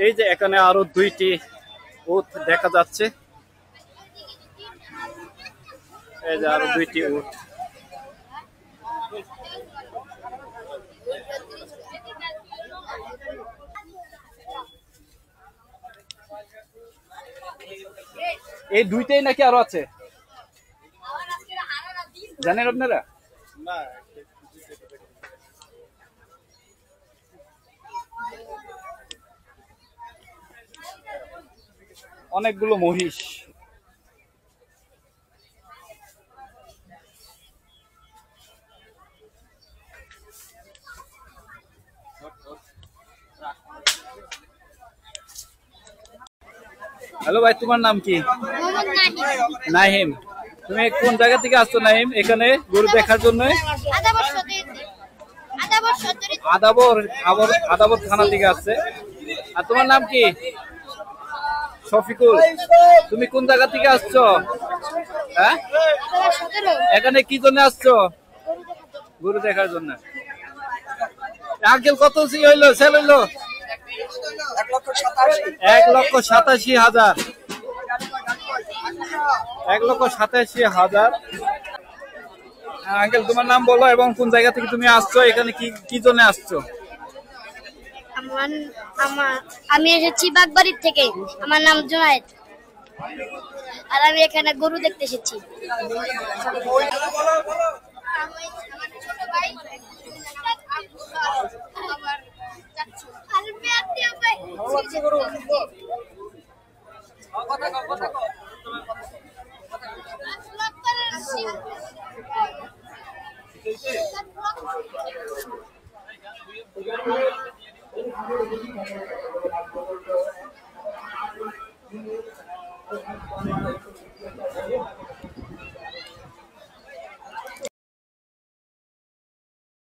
এই যে এখানে আরো দুইটি উট দেখা যাচ্ছে। এই যে আরো দুইটি উট। এই দুইটাই নাকি আরো আছে, জানেন আপনারা? অনেকগুলো মহিষ। হ্যালো ভাই, তোমার নাম কি? নাহিম। তুমি কোন জায়গা থেকে আসছো নাহিম এখানে গরু দেখার জন্য? আদাবর থানা থেকে আসছে। আর তোমার নাম কি? শফিকুল। তুমি কোন জায়গা থেকে আসছো? হ্যাঁ, এখানে কি জন্য আসছো? গরু দেখার জন্য। আঙ্কেল কত হইলো সেল হইলো? 1,87,000। 1,87,000। আঙ্কেল তোমার নাম বলো এবং কোন জায়গা থেকে তুমি আসছো, এখানে কি জন্য আসছো? আমি এসেছি বাগবাড়ির থেকে। আমার নাম জুনায়েদ, আর আমি এখানে গরু দেখতে এসেছি।